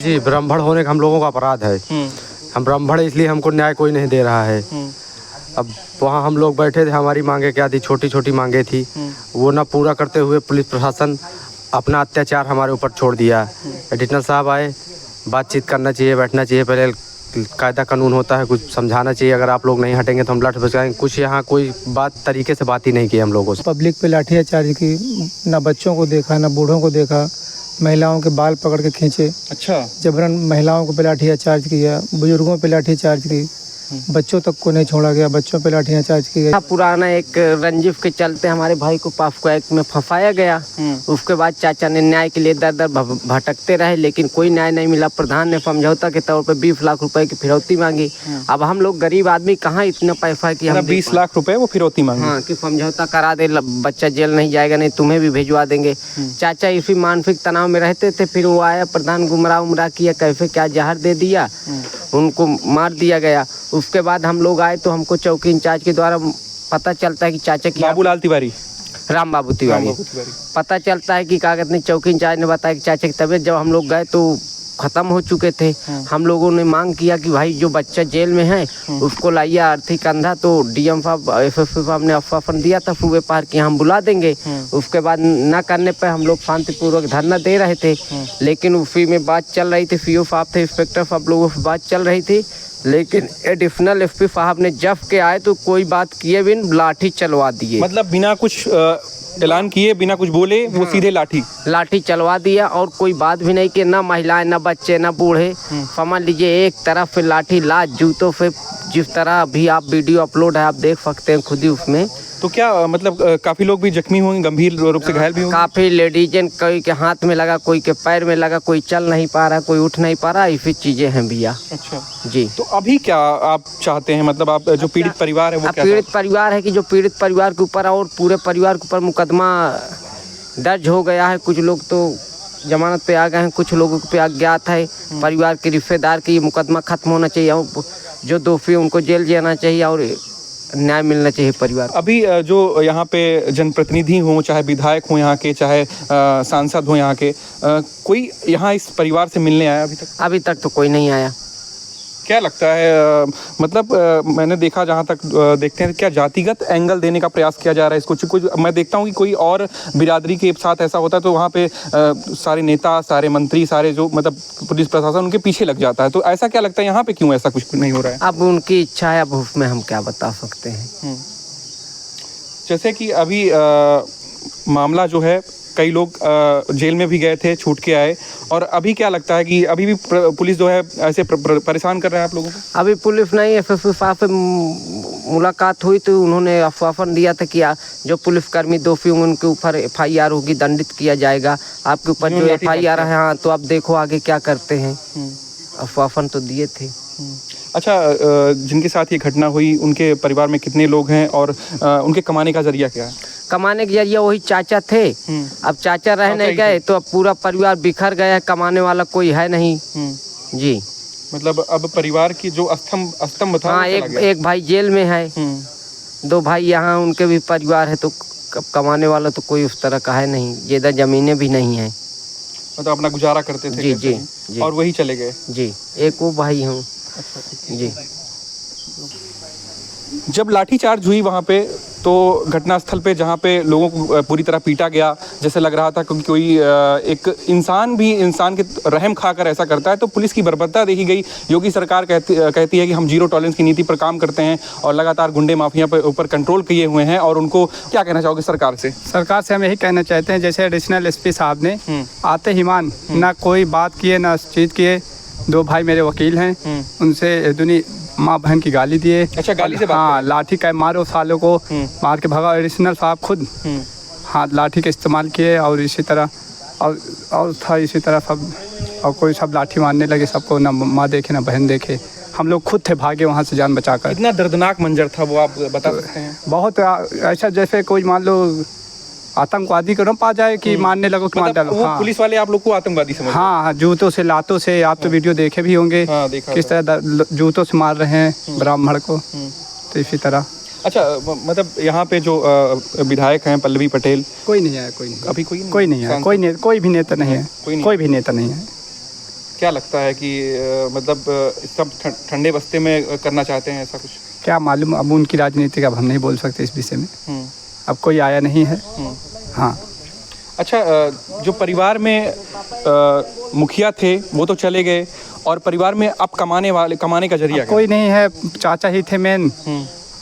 जी, ब्राह्मण होने का हम लोगों का अपराध है। हम ब्राह्मण इसलिए हमको न्याय कोई नहीं दे रहा है। अब वहाँ हम लोग बैठे थे, हमारी मांगे क्या थी, छोटी छोटी मांगे थी, वो ना पूरा करते हुए पुलिस प्रशासन अपना अत्याचार हमारे ऊपर छोड़ दिया। एडिशनल साहब आए, बातचीत करना चाहिए, बैठना चाहिए, पहले कायदा कानून होता है, कुछ समझाना चाहिए। अगर आप लोग नहीं हटेंगे तो हम लाठी बचाएंगे। कुछ यहाँ कोई बात तरीके से बात ही नहीं की हम लोगों से। पब्लिक पे लाठीचार्ज की, ना बच्चों को देखा, ना बूढ़ों को देखा, महिलाओं के बाल पकड़ के खींचे। अच्छा, जबरन महिलाओं को पे लाठीचार्ज किया, बुजुर्गों पे लाठीचार्ज की, बच्चों तक को नहीं छोड़ा गया, बच्चों पे लाठीचार्ज किया। पुराना एक रंजिश के चलते हमारे भाई को पाफ को एक में फंसाया गया। उसके बाद चाचा ने न्याय के लिए दर दर भटकते रहे, लेकिन कोई न्याय नहीं मिला। प्रधान ने समझौता के तौर पे 20 लाख रुपए की फिरौती मांगी। अब हम लोग गरीब आदमी कहाँ इतना पैसा कि हम 20 लाख रुपए वो फिरौती मांगी। हाँ, कि समझौता करा दे, बच्चा जेल नहीं जाएगा, नहीं तुम्हें भी भिजवा देंगे। चाचा इसी मानसिक तनाव में रहते थे। फिर वो आया, प्रधान गुमराह किया, कैसे क्या जहर दे दिया, उनको मार दिया गया। उसके बाद हम लोग आए तो हमको चौकी इंचार्ज के द्वारा पता चलता है कि चाचा की बाबूलाल तिवारी, राम बाबू तिवारी पता चलता है कि कागज ने, चौकी इंचार्ज ने बताया कि चाचा की तबीयत, जब हम लोग गए तो खत्म हो चुके थे। हम लोगों ने मांग किया कि भाई जो बच्चा जेल में है उसको लाइए आर्थिक अंधा। तो डीएम साहब, एसएसपी साहब ने आश्वासन दिया था सूबे पार कि हम बुला देंगे। उसके बाद न करने पर हम लोग शांतिपूर्वक धरना दे रहे थे, लेकिन उसी में बात चल रही थी। सीओ साहब थे, इंस्पेक्टर साहब, लोगों से बात चल रही थी, लेकिन एडिशनल एसपी साहब ने जब के आए तो कोई बात किए बिन लाठी चलवा दिए। मतलब बिना कुछ ऐलान किए, बिना कुछ बोले वो सीधे लाठी चलवा दिया, और कोई बात भी नहीं कि ना महिलाएं, ना बच्चे, ना बूढ़े। समझ लीजिए एक तरफ से लाठी लाज जूतों से, जिस तरह अभी आप वीडियो अपलोड है आप देख सकते हैं खुद ही उसमें। तो क्या मतलब काफी लोग भी जख्मी होंगे, गंभीर रूप से घायल भी होंगे? काफी लेडीजन, कोई के हाथ में लगा, कोई के पैर में लगा, कोई चल नहीं पा रहा, कोई उठ नहीं पा रहा, ऐसी चीजें हैं भैया। अच्छा जी। तो अभी क्या आप चाहते हैं, मतलब आप जो पीड़ित परिवार है वो क्या पीड़ित परिवार है कि जो पीड़ित परिवार के ऊपर और पूरे परिवार के ऊपर मुकदमा दर्ज हो गया है। कुछ लोग तो जमानत पे आ गए हैं, कुछ लोगों पे अज्ञात है। परिवार के रिश्तेदार के ये मुकदमा खत्म होना चाहिए, और जो दोषी उनको जेल जाना चाहिए और न्याय मिलना चाहिए परिवार। अभी जो यहाँ पे जनप्रतिनिधि हों, चाहे विधायक हों यहाँ के, चाहे सांसद हों यहाँ के, कोई यहाँ इस परिवार से मिलने आया अभी तक? अभी तक तो कोई नहीं आया। क्या लगता है, मतलब मैंने देखा, जहाँ तक देखते हैं, क्या जातिगत एंगल देने का प्रयास किया जा रहा है इसको? कुछ मैं देखता हूँ कि कोई और बिरादरी के साथ ऐसा होता है तो वहाँ पे सारे नेता, सारे मंत्री, सारे जो मतलब पुलिस प्रशासन उनके पीछे लग जाता है। तो ऐसा क्या लगता है यहाँ पे क्यों ऐसा कुछ नहीं हो रहा है? अब उनकी इच्छा है, अब उसमें हम क्या बता सकते हैं। जैसे कि अभी मामला जो है, कई लोग जेल में भी गए थे, छूट के आए, और अभी क्या लगता है कि अभी भी पुलिस जो है ऐसे परेशान कर रहा है आप लोगों को? अभी पुलिस नहीं, एसएसपी साहब से मुलाकात हुई तो उन्होंने आश्वासन दिया था कि जो पुलिसकर्मी दोषी होंगे उनके ऊपर एफआईआर होगी, दंडित किया जाएगा। आपके ऊपर जो एफआईआर है, हाँ, तो आप देखो आगे क्या करते हैं। आश्वासन तो दिए थे। अच्छा, जिनके साथ ये घटना हुई उनके परिवार में कितने लोग हैं, और उनके कमाने का जरिया क्या है? कमाने के जरिए वही चाचा थे। अब चाचा रह नहीं गए तो अब पूरा परिवार बिखर गया है, कमाने वाला कोई है नहीं। जी, मतलब अब परिवार की जो स्तंभ था, हाँ, एक भाई जेल में है, 2 भाई यहाँ, उनके भी परिवार है, तो कमाने वाला तो कोई उस तरह का है नहीं, ज्यादा जमीनें भी नहीं है। मतलब अपना गुजारा करते थे। जी। और वही चले गए। जी, एक वो भाई हूँ। जी। जब लाठीचार्ज हुई वहाँ पे, तो घटनास्थल पे जहाँ पे लोगों को पूरी तरह पीटा गया, जैसे लग रहा था कि कोई एक इंसान भी इंसान के रहम खाकर ऐसा करता है, तो पुलिस की बर्बरता देखी गई। योगी सरकार कहती है कि हम जीरो टॉलरेंस की नीति पर काम करते हैं, और लगातार गुंडे माफिया पर ऊपर कंट्रोल किए हुए हैं। और उनको क्या कहना चाहोगे सरकार से? सरकार से हम यही कहना चाहते हैं, जैसे एडिशनल एसपी साहब ने आते ही मान ना कोई बात किए, ना चीज किए। 2 भाई मेरे वकील हैं, उनसे दुनी माँ बहन की गाली दिए। अच्छा, गाली से बात? हाँ, लाठी का मारो सालों को, मार के भगा। एडिशनल साहब खुद हाथ लाठी का इस्तेमाल किए, और इसी तरह और था इसी तरह सब, और कोई सब लाठी मारने लगे सबको, ना माँ देखे ना बहन देखे। हम लोग खुद थे भागे वहाँ से जान बचाकर। इतना दर्दनाक मंजर था वो, आप बता सकते हैं? बहुत ऐसा जैसे कोई मान लो आतंकवादी को न पा जाए कि मारने लगो कि मार डालो। हाँ, पुलिस वाले आप लोग को आतंकवादी समझ? हाँ, जूतों से, लातों से। आप तो वीडियो देखे भी होंगे, किस तरह जूतों से मार रहे हैं ब्राह्मण को। तो इसी तरह। अच्छा, मतलब यहाँ पे जो विधायक हैं पल्लवी पटेल, कोई नहीं आया? कोई नहीं, अभी कोई नहीं आया, कोई भी नेता नहीं है, कोई भी नेता नहीं है। क्या लगता है कि मतलब सब ठंडे बस्ते में करना चाहते हैं ऐसा कुछ? क्या मालूम, अब उनकी राजनीति का अब हम नहीं बोल सकते इस विषय में। अब कोई आया नहीं है। हाँ। अच्छा, जो परिवार में मुखिया थे वो तो चले गए, और परिवार में अब कमाने का जरिया कोई नहीं है, चाचा ही थे मेन,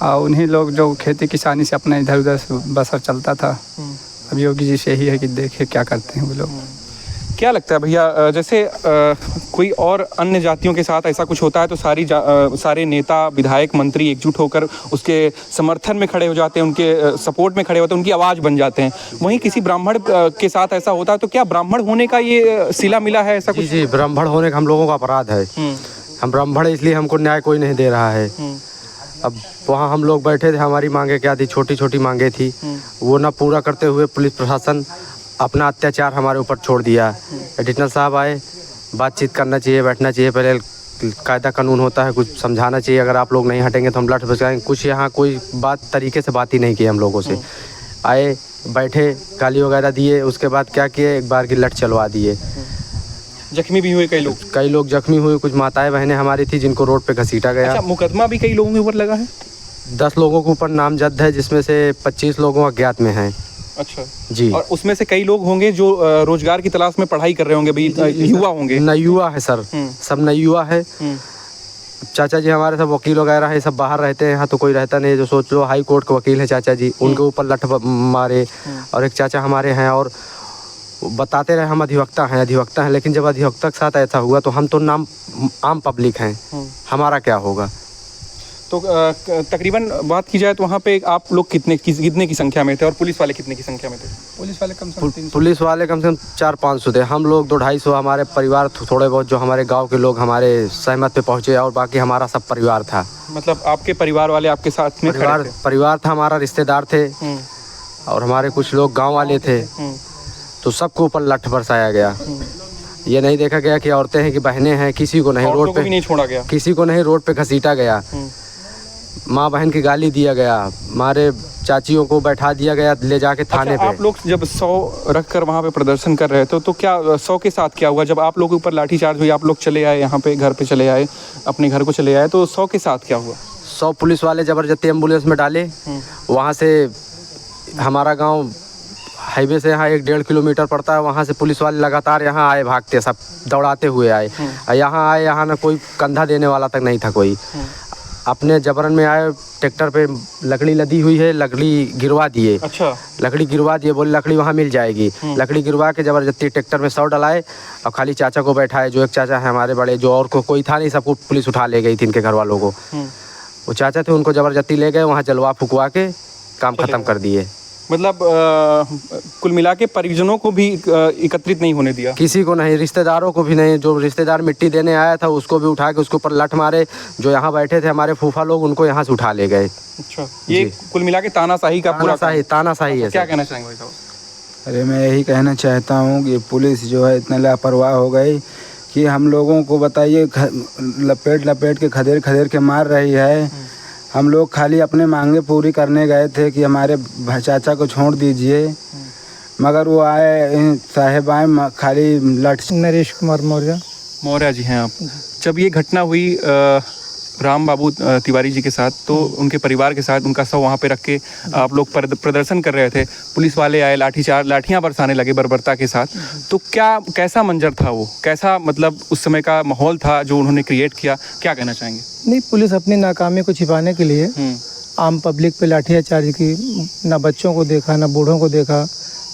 और उन्हीं लोग जो खेती किसानी से अपना इधर उधर बसर चलता था। अब योगी जी से ही है कि देखे क्या करते हैं वो लोग। क्या लगता है भैया, जैसे कोई और अन्य जातियों के साथ ऐसा कुछ होता है तो सारे नेता विधायक मंत्री एकजुट होकर उसके समर्थन में खड़े हो जाते हैं, उनके सपोर्ट में खड़े होते हैं, उनकी आवाज़ बन जाते हैं। वहीं किसी ब्राह्मण के साथ ऐसा होता है तो क्या ब्राह्मण होने का ये सिला मिला है ऐसा कुछ? जी, ब्राह्मण होने का हम लोगों का अपराध है। हम ब्राह्मण इसलिए हमको न्याय कोई नहीं दे रहा है। अब वहाँ हम लोग बैठे थे, हमारी मांगे क्या थी, छोटी छोटी मांगे थी, वो ना पूरा करते हुए पुलिस प्रशासन अपना अत्याचार हमारे ऊपर छोड़ दिया। एडिशनल साहब आए, बातचीत करना चाहिए, बैठना चाहिए, पहले कायदा कानून होता है, कुछ समझाना चाहिए, अगर आप लोग नहीं हटेंगे तो हम लठ बचाएंगे। कुछ यहाँ कोई तरीके से बात ही नहीं की हम लोगों से। आए, बैठे, गाली वगैरह दिए, उसके बाद क्या किए, एक बार की लठ चलवा दिए। जख्मी भी हुए कई लोग जख्मी हुए, कुछ माताएं बहनें हमारी थी जिनको रोड पे घसीटा गया। अच्छा, मुकदमा भी कई लोगों के ऊपर लगा है? 10 लोगों के ऊपर नामजद है, जिसमें से 25 लोगों अज्ञात में हैं। अच्छा जी। और उसमें से कई लोग होंगे जो रोजगार की तलाश में पढ़ाई कर रहे होंगे, भाई युवा होंगे। नए युवा है सर, सब नए युवा है। चाचा जी हमारे सब वकील वगैरह है, सब बाहर रहते हैं, यहाँ तो कोई रहता नहीं है। जो सोच लो हाई कोर्ट के वकील है चाचा जी, उनके ऊपर लठ मारे। और एक चाचा हमारे हैं, और बताते रहे हम अधिवक्ता हैं, लेकिन जब अधिवक्ता के साथ ऐसा हुआ तो हम तो आम पब्लिक हैं, हमारा क्या होगा। तो तकरीबन बात की जाए तो वहाँ पे आप लोग कितने की संख्या में थे, और पुलिस वाले कितने की संख्या में थे? पुलिस वाले कम से कम 400-500 थे। हम लोग 200-250 हमारे परिवार, थोड़े बहुत जो हमारे गांव के लोग हमारे सहमत पे पहुंचे, और बाकी हमारा सब परिवार था। मतलब आपके परिवार वाले आपके साथ में परिवार था हमारा, रिश्तेदार थे, और हमारे कुछ लोग गाँव वाले थे। तो सबको ऊपर लठ बरसाया गया। ये नहीं देखा गया कि औरतें हैं कि बहनें हैं, किसी को नहीं रोड पे नहीं छोड़ा गया, किसी को नहीं रोड पे घसीटा गया। माँ बहन की गाली दिया गया, हमारे चाचियों को बैठा दिया गया ले जाके थाने पे। आप लोग जब 100 रख कर वहाँ पे प्रदर्शन कर रहे थे तो क्या 100 के साथ क्या हुआ? जब आप लोगों के ऊपर लाठीचार्ज हुई, आप लोग चले आए यहाँ पे, घर पे चले आए, अपने घर को चले आए, तो 100 के साथ क्या हुआ? 100 पुलिस वाले जबरदस्ती एम्बुलेंस में डाले। वहाँ से हमारा गाँव हाईवे से यहाँ 1-1.5 किलोमीटर पड़ता है, वहाँ से पुलिस वाले लगातार यहाँ आए, भागते सब दौड़ाते हुए आए। यहाँ आए, यहाँ ना कोई कंधा देने वाला तक नहीं था कोई। अपने जबरन में आए, ट्रैक्टर पे लकड़ी लदी हुई है, लकड़ी गिरवा दिए। अच्छा। लकड़ी गिरवा दिए, बोले लकड़ी वहाँ मिल जाएगी। लकड़ी गिरवा के जबरदस्ती ट्रैक्टर में 100 डलाए, और खाली चाचा को बैठाए, जो एक चाचा है हमारे बड़े, जो और कोई था नहीं, सबको पुलिस उठा ले गई थी, इनके घर वालों को। वो चाचा थे, उनको जबरदस्ती ले गए, वहाँ जलवा फुकवा के काम खत्म कर दिए। मतलब कुल मिला के परिजनों को भी एकत्रित नहीं होने दिया? किसी को नहीं, रिश्तेदारों को भी नहीं। जो रिश्तेदार मिट्टी देने आया था उसको भी उठा के उसके ऊपर लठ मारे। जो यहाँ बैठे थे हमारे फूफा लोग, उनको यहाँ से उठा ले गए। अच्छा, ये कुल मिला के तानाशाही का पूरा तानाशाही है। क्या कहना चाहेंगे भाई साहब? अरे मैं यही कहना चाहता हूँ कि पुलिस जो है इतना लापरवाह हो गई कि हम लोगों को बताइए, लपेट के खदेड़ के मार रही है। हम लोग खाली अपने मांगे पूरी करने गए थे कि हमारे चाचा को छोड़ दीजिए, मगर वो आए साहेब आए, खाली लट। नरेश कुमार मौर्य जी हैं आप? जब ये घटना हुई राम बाबू तिवारी जी के साथ, तो उनके परिवार के साथ उनका शव वहाँ पे रख के आप लोग प्रदर्शन कर रहे थे, पुलिस वाले आए, लाठियाँ बरसाने लगे बर्बरता के साथ, तो कैसा मंजर था वो? कैसा मतलब उस समय का माहौल था जो उन्होंने क्रिएट किया? क्या कहना चाहेंगे? नहीं, पुलिस अपनी नाकामी को छिपाने के लिए आम पब्लिक पे लाठियाचार्ज की। ना बच्चों को देखा, ना बूढ़ों को देखा,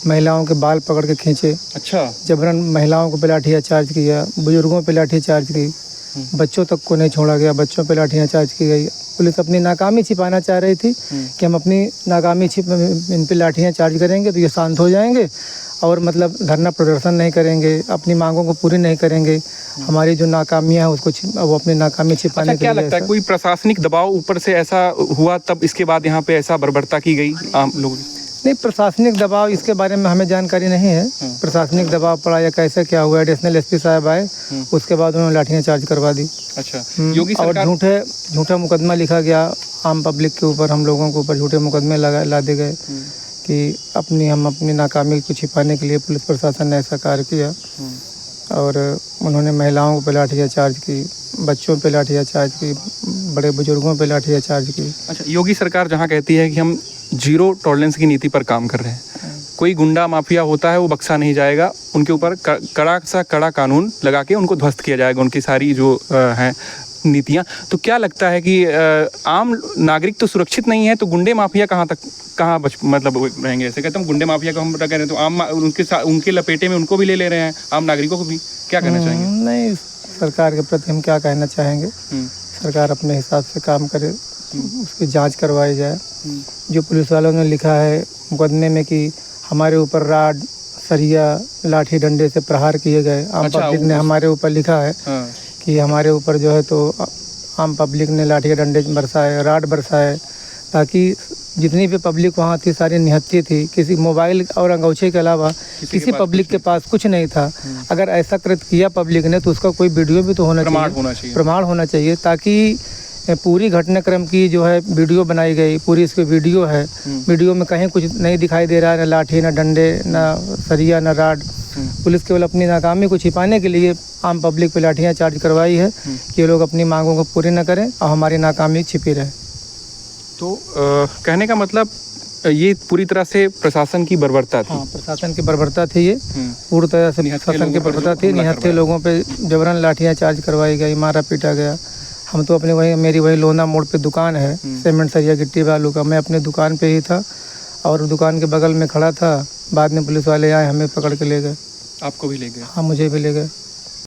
महिलाओं के बाल पकड़ के खींचे। अच्छा। जबरन महिलाओं को पे लाठियाचार्ज किया, बुजुर्गों पे लाठियाचार्ज की, बच्चों तक को नहीं छोड़ा गया, बच्चों पे लाठियाचार्ज की गई। पुलिस अपनी नाकामी छिपाना चाह रही थी कि हम अपनी नाकामी इन पे लाठियाँ चार्ज करेंगे तो ये शांत हो जाएंगे, और मतलब धरना प्रदर्शन नहीं करेंगे, अपनी मांगों को पूरी नहीं करेंगे। हमारी जो नाकामियाँ है उसको वो अपनी नाकामी छिपाने के लिए। क्या लगता है कोई प्रशासनिक दबाव ऊपर से ऐसा हुआ, तब इसके बाद यहाँ पे ऐसा बर्बरता की गई आम लोगों? नहीं, प्रशासनिक दबाव इसके बारे में हमें जानकारी नहीं है। प्रशासनिक दबाव पड़ा या कैसे क्या हुआ, एडिशनल एसपी साहब आए, उसके बाद उन्होंने लाठियाँ चार्ज करवा दी। अच्छा। योगी और झूठा मुकदमा लिखा गया आम पब्लिक के ऊपर, हम लोगों के ऊपर झूठे मुकदमे लादे गए कि हम अपनी नाकामी को छिपाने के लिए पुलिस प्रशासन ने ऐसा कार्य किया। और उन्होंने महिलाओं पे लाठीचार्ज की, बच्चों पे लाठीचार्ज की, बड़े बुजुर्गों पे लाठीचार्ज की। अच्छा, योगी सरकार जहाँ कहती है कि हम जीरो टॉलरेंस की नीति पर काम कर रहे हैं, कोई गुंडा माफिया होता है वो बख्शा नहीं जाएगा, उनके ऊपर कड़ा सा कड़ा कानून लगा के उनको ध्वस्त किया जाएगा, उनकी सारी जो हैं नीतियाँ। तो क्या लगता है कि आम नागरिक तो सुरक्षित नहीं है, तो गुंडे माफिया कहाँ मतलब रहेंगे? ऐसे कहते हम गुंडे माफिया को हम कह रहे हैं, तो आम उनके लपेटे में उनको भी ले रहे हैं, आम नागरिकों को भी। क्या कहना चाहेंगे? नहीं, सरकार के प्रति हम क्या कहना चाहेंगे, सरकार अपने हिसाब से काम करे, उसकी जांच करवाई जाए। जो पुलिस वालों ने लिखा है मुकदमे में कि हमारे ऊपर राड, सरिया, लाठी डंडे से प्रहार किए गए, आम पब्लिक ने हमारे ऊपर लिखा है कि हमारे ऊपर जो है तो आम पब्लिक ने लाठी डंडे बरसाए, राड बरसाए, ताकि जितनी भी पब्लिक वहाँ थी सारी निहत्थी थी। किसी मोबाइल और अंगूठे के अलावा किसी पब्लिक के पास कुछ नहीं था। अगर ऐसा कृत्य किया पब्लिक ने तो उसका कोई वीडियो भी तो होना चाहिए, प्रमाण होना चाहिए, ताकि पूरी घटनाक्रम की जो है वीडियो बनाई गई, पूरी इस पर वीडियो है। वीडियो में कहीं कुछ नहीं दिखाई दे रहा है, ना लाठी, ना डंडे, ना सरिया, ना राड। पुलिस केवल अपनी नाकामी को छिपाने के लिए आम पब्लिक पे लाठियाँ चार्ज करवाई है कि ये लोग अपनी मांगों को पूरी न करें और हमारी नाकामी छिपी रहे। तो कहने का मतलब ये पूरी तरह से प्रशासन की बर्बरता थी। हाँ, प्रशासन की बर्बरता थी, ये पूरी तरह से प्रशासन की बर्बरता थी। निहत्थे लोगों पे जबरन लाठियाँ चार्ज करवाई गई, मारा पीटा गया। हम तो अपने मेरी वही लोना मोड़ पे दुकान है, सीमेंट सरिया गिट्टी बालू का। मैं अपने दुकान पे ही था और दुकान के बगल में खड़ा था। बाद में पुलिस वाले आए, हमें पकड़ के ले गए। आपको भी ले गए? हाँ, मुझे भी ले गए।